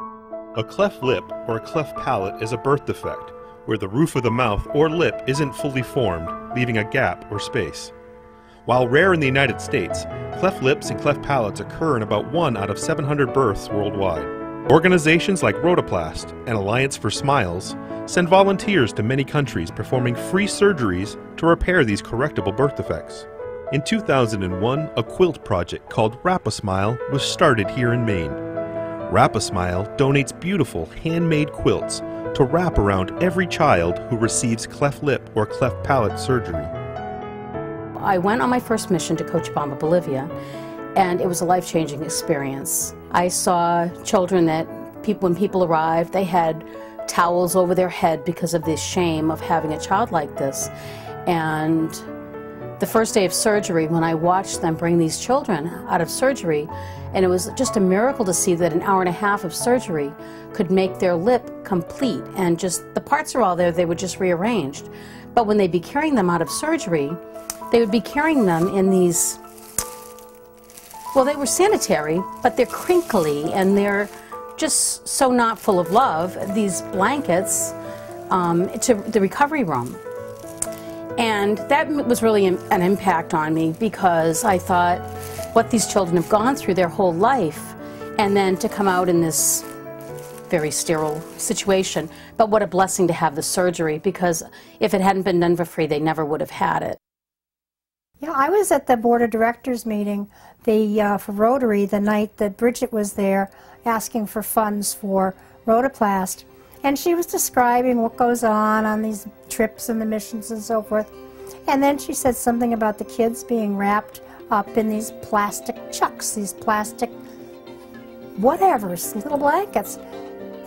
A cleft lip or a cleft palate is a birth defect, where the roof of the mouth or lip isn't fully formed, leaving a gap or space. While rare in the United States, cleft lips and cleft palates occur in about 1 out of 700 births worldwide. Organizations like Rhodoplast and Alliance for Smiles send volunteers to many countries performing free surgeries to repair these correctable birth defects. In 2001, a quilt project called Wrap-A-Smile was started here in Maine. Wrap-A-Smile donates beautiful handmade quilts to wrap around every child who receives cleft lip or cleft palate surgery. I went on my first mission to Cochabamba, Bolivia, and it was a life-changing experience. I saw children that when people arrived, they had towels over their head because of the shame of having a child like this. And the first day of surgery, when I watched them bring these children out of surgery, and it was just a miracle to see that an hour and a half of surgery could make their lip complete, and just the parts are all there, they were just rearranged. But when they'd be carrying them out of surgery, they would be carrying them in these, well, they were sanitary, but they're crinkly and they're just so not full of love, these blankets, to the recovery room. And that was really an impact on me, because I thought what these children have gone through their whole life, and then to come out in this very sterile situation. But what a blessing to have the surgery, because if it hadn't been done for free, they never would have had it. Yeah, I was at the board of directors meeting for Rotary the night that Bridget was there asking for funds for Rhodoplast. And she was describing what goes on these trips and the missions and so forth. And then she said something about the kids being wrapped up in these plastic chucks, these plastic whatevers, little blankets.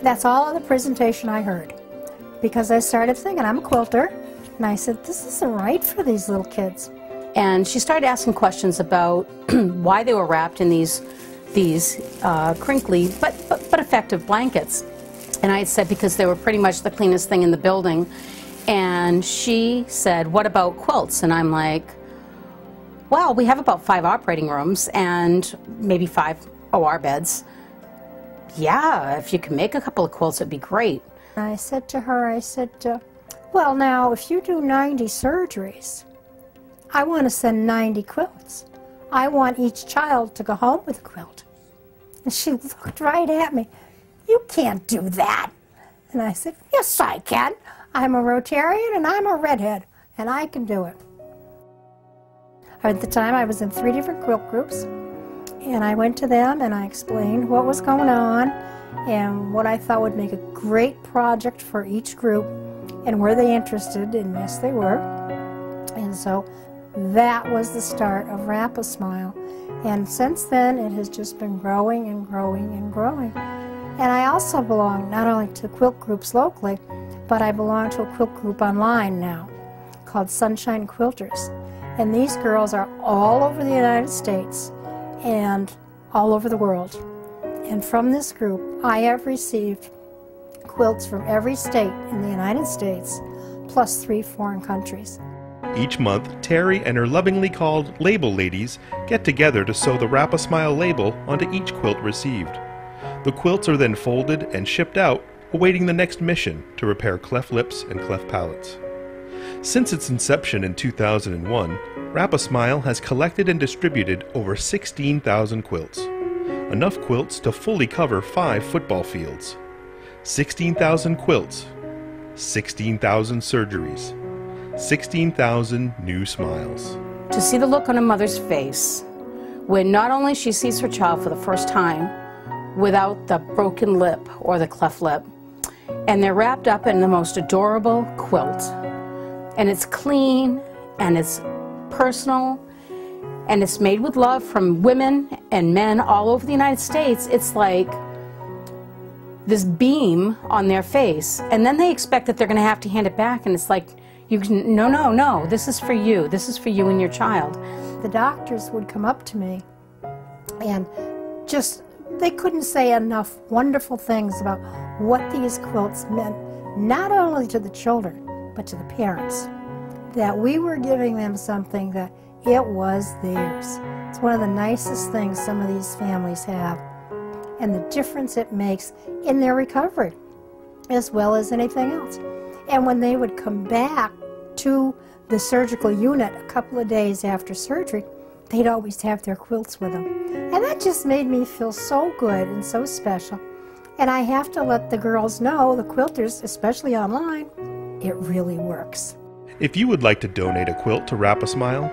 That's all of the presentation I heard. Because I started thinking, I'm a quilter, and I said, this isn't right for these little kids. And she started asking questions about why they were wrapped in these crinkly but effective blankets. And I said because they were pretty much the cleanest thing in the building. And she said, what about quilts? And I'm like, well, we have about 5 operating rooms and maybe 5 OR beds. Yeah, if you can make a couple of quilts, it'd be great. I said to her, well, now, if you do 90 surgeries, I want to send 90 quilts. I want each child to go home with a quilt. And she looked right at me. You can't do that. And I said, yes, I can. I'm a Rotarian and I'm a redhead, and I can do it. At the time, I was in 3 different quilt groups, and I went to them and I explained what was going on and what I thought would make a great project for each group, and were they interested, and yes, they were. And so that was the start of Wrap-A-Smile. And since then, it has just been growing and growing and growing. And I also belong not only to quilt groups locally, but I belong to a quilt group online now called Sunshine Quilters. And these girls are all over the United States and all over the world. And from this group, I have received quilts from every state in the United States, plus 3 foreign countries. Each month, Terry and her lovingly called Label Ladies get together to sew the Wrap-A-Smile label onto each quilt received. The quilts are then folded and shipped out, awaiting the next mission to repair cleft lips and cleft palates. Since its inception in 2001, Wrap-A-Smile has collected and distributed over 16,000 quilts, enough quilts to fully cover 5 football fields. 16,000 quilts, 16,000 surgeries, 16,000 new smiles. To see the look on a mother's face when not only she sees her child for the first time without the broken lip or the cleft lip, and they're wrapped up in the most adorable quilt, and it's clean and it's personal and it's made with love from women and men all over the United States. It's like this beam on their face, and then they expect that they're going to have to hand it back, and it's like, no, this is for you. This is for you and your child. The doctors would come up to me and they couldn't say enough wonderful things about what these quilts meant, not only to the children, but to the parents. That we were giving them something that it was theirs. It's one of the nicest things some of these families have. and the difference it makes in their recovery, as well as anything else. And when they would come back to the surgical unit a couple of days after surgery, they'd always have their quilts with them. And that just made me feel so good and so special. And I have to let the girls know, the quilters, especially online, it really works. If you would like to donate a quilt to Wrap a Smile,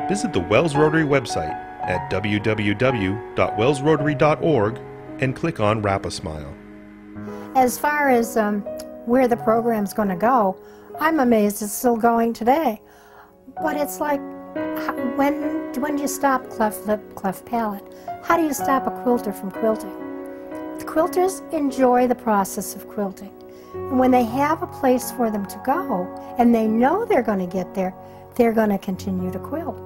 visit the Wells Rotary website at www.wellsrotary.org and click on Wrap a Smile. As far as where the program's going to go, I'm amazed it's still going today. But it's like, when do you stop cleft lip, cleft palate? How do you stop a quilter from quilting? The quilters enjoy the process of quilting. And when they have a place for them to go, and they know they're going to get there, they're going to continue to quilt.